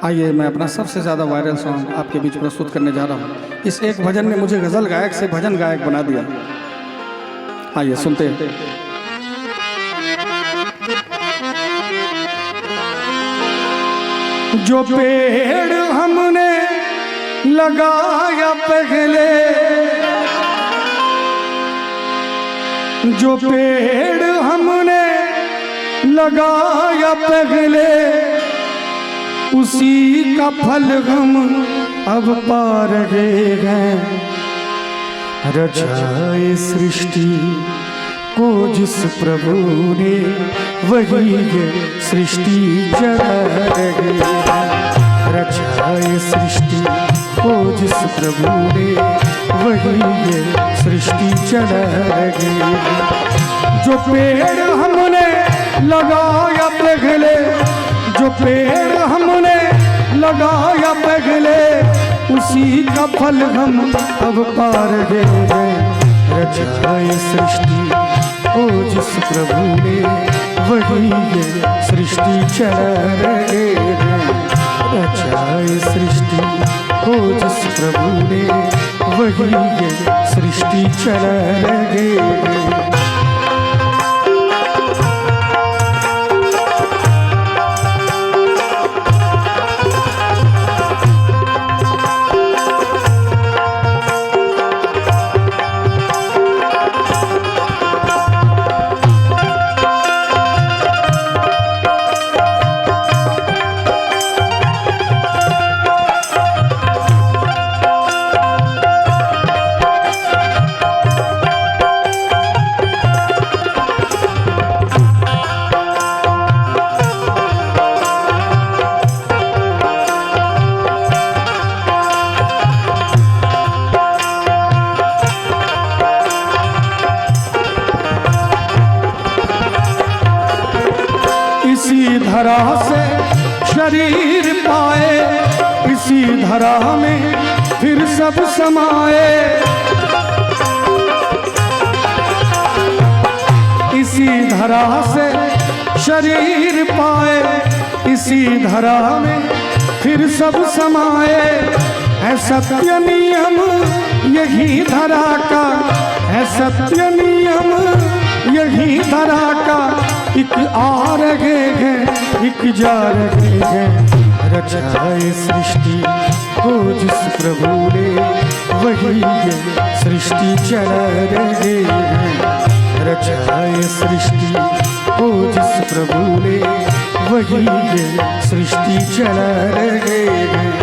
आइए मैं अपना सबसे ज़्यादा वायरल सॉन्ग आपके बीच प्रस्तुत करने जा रहा हूँ। इस एक भजन ने मुझे गज़ल गायक से भजन गायक बना दिया। आइए सुनते हैं। जो पेड़ हमने लगाया पहले, जो पेड़ हमने लगाया पहले, उसी का फल हम अब पा रहे हैं। रचाए सृष्टि को जिस प्रभु ने, वही ये सृष्टि चला रहे हैं। रचाए सृष्टि को जिस प्रभु ने, वही ये सृष्टि चला रहे हैं। जो पेड़ हमने लगाया पहले, जो पेड़ हमने लगाया पहले, उसी का फल हम अब पा रहे हैं। रचाए सृष्टि को जिस प्रभु ने, वही ये सृष्टि चला रहे हैं। रचाए सृष्टि को जिस प्रभु ने, वही ये सृष्टि चला रहे हैं। इसी धरा से शरीर पाए, इसी धरा में फिर सब समाए। इसी धरा से शरीर पाए, इसी धरा में फिर सब समाए। है सत्य नियम यही धरा का, है सत्य नियम यही धरा का। एक आ रहे हैं, एक जा रहे हैं। रचाए सृष्टि को जिस प्रभु ने, वही ये सृष्टि चला रहे हैं। रचाए सृष्टि को जिस प्रभु ने, वही ये सृष्टि चला रहे हैं।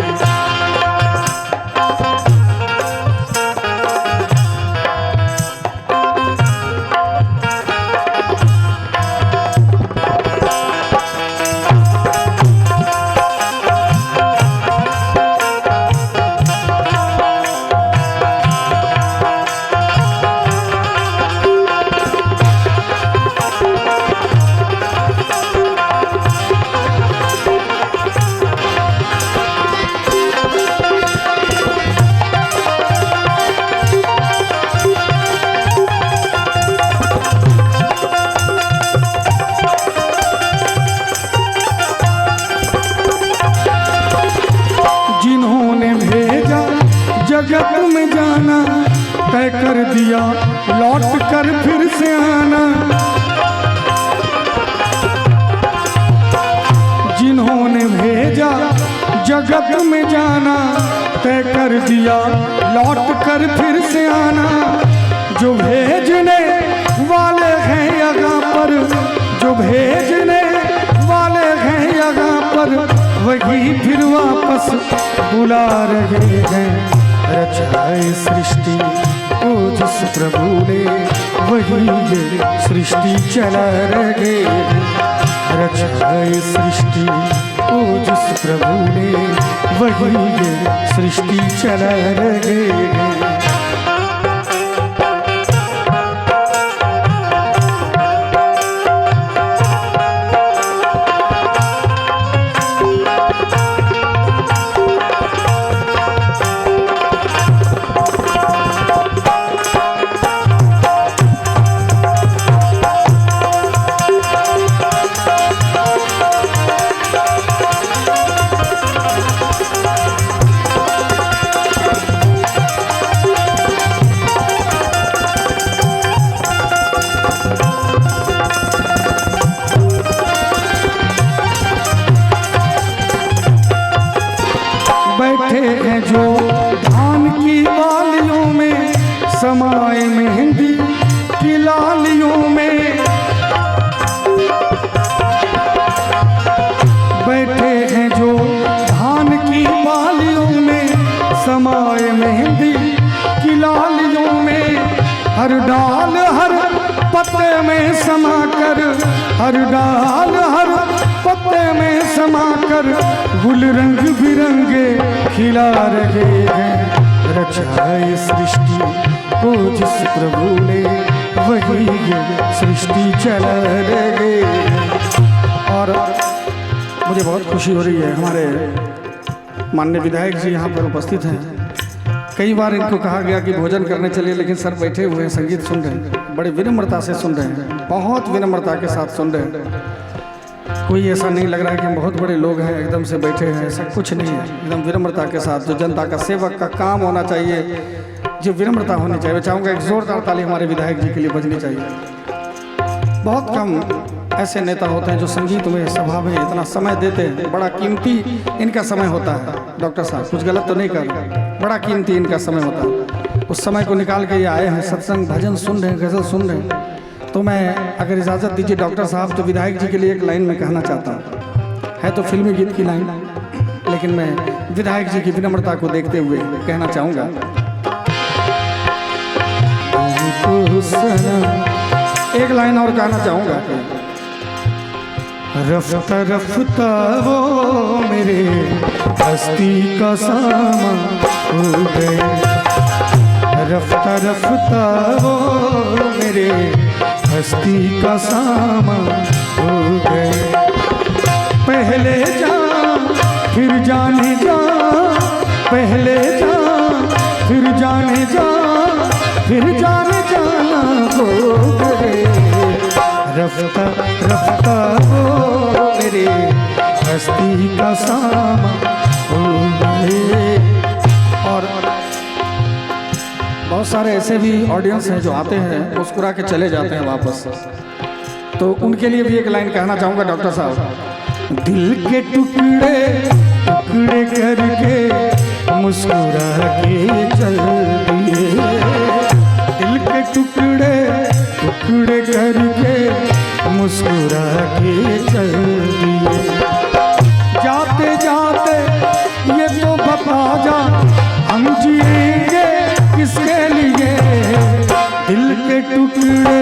जगत में जाना तय कर दिया, लौट कर फिर से आना। जिन्होंने भेजा जगत में जाना, तय कर दिया, लौट कर फिर से आना। जो भेजने वाले हैं यहाँ पर, जो भेजने वाले हैं यहाँ पर, वही फिर वापस बुला रहे हैं। रचाए सृष्टि को जिस प्रभु ने, वही ये सृष्टि चला रहे हैं। रचाए सृष्टि को जिस प्रभु ने, वही ये सृष्टि चला रहे हैं। बैठे हैं जो धान की बालियों में, समाए मेहंदी की लालियों में। बैठे हैं जो धान की बालियों में, समाए मेहंदी की लालियों में। हर डाल हर पत्ते में समाकर, हर डाल हर पत्ते में समाकर, गुल रंग बिरंगे खिला रहे हैं। रचाए सृष्टि को जिस प्रभु ने, वही ये सृष्टि चला रहे। और मुझे बहुत खुशी हो रही है, हमारे माननीय विधायक जी यहाँ पर उपस्थित हैं। कई बार इनको कहा गया कि भोजन करने चलिए, लेकिन सर बैठे हुए हैं, संगीत सुन रहे हैं, बड़े विनम्रता से सुन रहे हैं, बहुत विनम्रता के साथ सुन रहे हैं। कोई ऐसा नहीं लग रहा है कि हम बहुत बड़े लोग हैं एकदम से बैठे हैं, ऐसा कुछ नहीं है। एकदम विनम्रता के साथ, जो जनता का सेवक का काम होना चाहिए, जो विनम्रता होनी चाहिए। मैं चाहूँगा एक जोरदार ताली हमारे विधायक जी के लिए बजनी चाहिए। बहुत कम ऐसे नेता होते हैं जो संगीत में, सभा में इतना समय देते हैं। बड़ा कीमती इनका समय होता है। डॉक्टर साहब कुछ गलत तो नहीं कर रहे, बड़ा कीमती इनका समय होता है। उस समय को निकाल के ये आए हैं, सत्संग भजन सुन रहे हैं, गज़ल सुन रहे हैं। तो मैं अगर इजाज़त दीजिए डॉक्टर साहब, तो विधायक जी के लिए एक लाइन में कहना चाहता हूँ। है तो फिल्मी गीत की लाइन, लेकिन मैं विधायक जी की विनम्रता को देखते हुए कहना चाहूँगा। एक लाइन और कहना चाहूँगा। रफ्ता रफ्ता वो मेरे हस्ती का सामा हो गए, रफ्ता रफ्ता वो मेरे हस्ती का सामा हो गए। पहले जा फिर जाने जा, पहले जा फिर जाने जा, फिर जाने जाना हो गए। रफ्ता रफ्ता वो मेरे हस्ती का सामा हो गए। और बहुत सारे ऐसे भी ऑडियंस हैं जो आते हैं, मुस्कुरा के चले जाते हैं वापस। तो उनके लिए भी एक लाइन कहना चाहूँगा डॉक्टर साहब। दिल के टुकड़े टुकड़े करके मुस्कुरा के चल दिए, दिल के टुकड़े टुकड़े करके मुस्कुरा के चल दिए। जाते जाते ये तो बता जा, हम जिएंगे किसके लिए। दिल के टुकड़े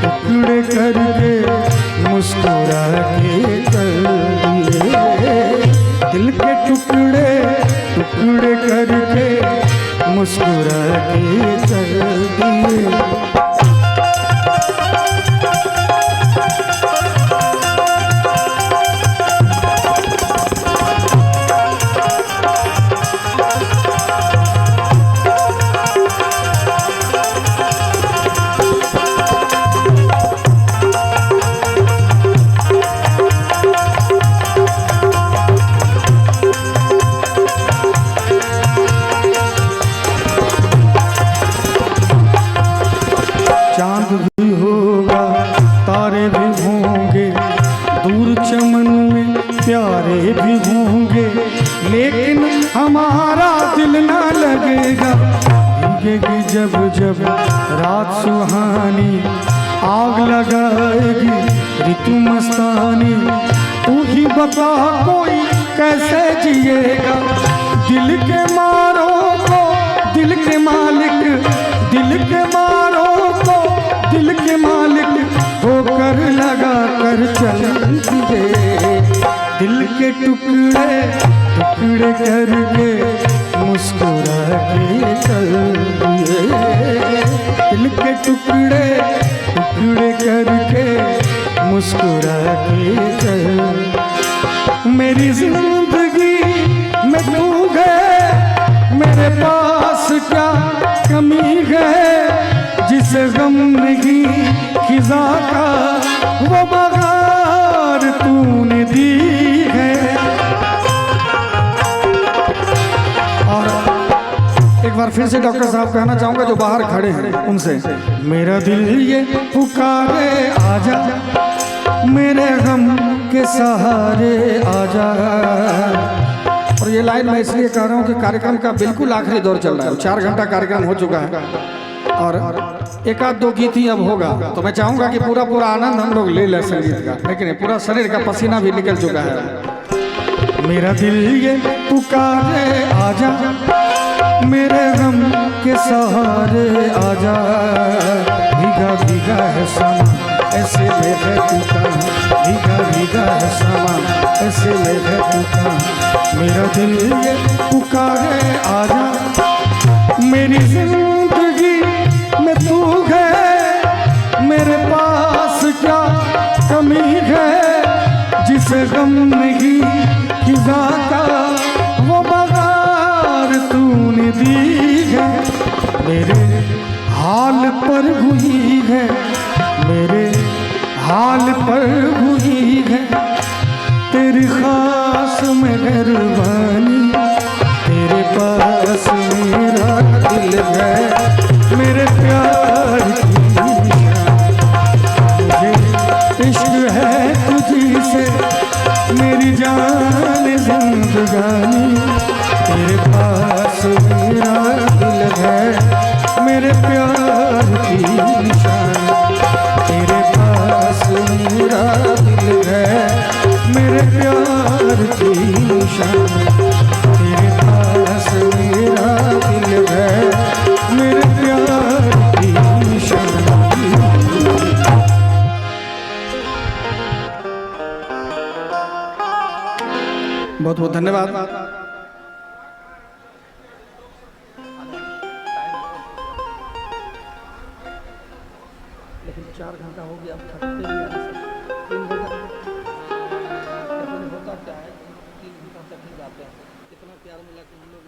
टुकड़े करके मुस्कुरा के चल दिए, दिल के टुकड़े टुकड़े करके मुस्कुरा के चल दिए। चांद भी होगा, तारे भी होंगे, दूर चमन में प्यारे भी होंगे, लेकिन हमारा दिल ना लगेगा। भीगेगी जब जब रात सुहानी, आग लगाएगी ऋतु मस्तानी। तू ही बता कोई कैसे जिएगा। दिल के मारों को दिल के मालिक, दिल के मारों को दिल के मालिक होकर लगा कर चल दिए। दिल के टुकड़े टुकड़े करके मुस्कुरा के चल दिए, दिल के टुकड़े टुकड़े करके मुस्कुरा के चल। मेरी जिंदगी में तू है, मेरे पास क्या कमी है। जिस गम नहीं खिजा का वो बहार तूने दी है। और एक बार फिर से डॉक्टर साहब कहना चाहूँगा जो बाहर खड़े हैं उनसे, मेरा दिल ये पुकारे आजा, मेरे गम के सहारे आजा। और ये लाइन मैं इसलिए कह रहा हूँ कि कार्यक्रम का बिल्कुल आखिरी दौर चल रहा है। 4 घंटा कार्यक्रम हो चुका है और एक आध दो गीत ही अब होगा, तो मैं चाहूंगा कि पूरा पूरा आनंद हम लोग ले लें संगीत का, लेकिन पूरा शरीर का पसीना भी निकल चुका है। मेरा दिल ये पुकारे आजा, मेरे गम के सहारे आजा, भीगा भीगा है समा ऐसे में है तू कहाँ, भीगा भीगा है समा ऐसे में है तू कहाँ। मेरा दिल ये पुकारे आजा, मेरी जिंदगी में तू है, मेरे पास क्या कमी है, जिसे गम नहीं खिजा का वो बगार तूने दी है। मेरे हाल पर हुई है, मेरे हाल पर हुई है तेरी खास मेहरबानी, तेरे पास मेरा दिल है, मेरे प्यार की मुझे इश्क है तुझी से, मेरी जान जिंदगानी, तेरे पास मेरा दिल है, मेरे प्यार की निशानी, तेरे पास मेरा दिल है, मेरे प्यार की निशानी, तेरे पास मेरा दिल है, मेरे प्यार की निशानी। बहुत बहुत धन्यवाद। लेकिन 4 घंटा हो गया, अब थकते भी हैं। 3 घंटा होता क्या है, 3 घंटा तक नहीं जाते हैं। कितना प्यार मिला कि हम लोग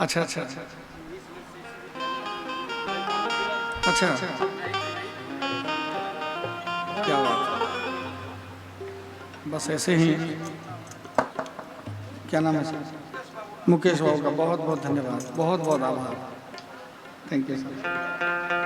अच्छा अच्छा अच्छा क्या बात है, बस ऐसे ही। क्या नाम है सर? मुकेश बाबू का बहुत बहुत धन्यवाद, बहुत बहुत आभार। Thank you sir.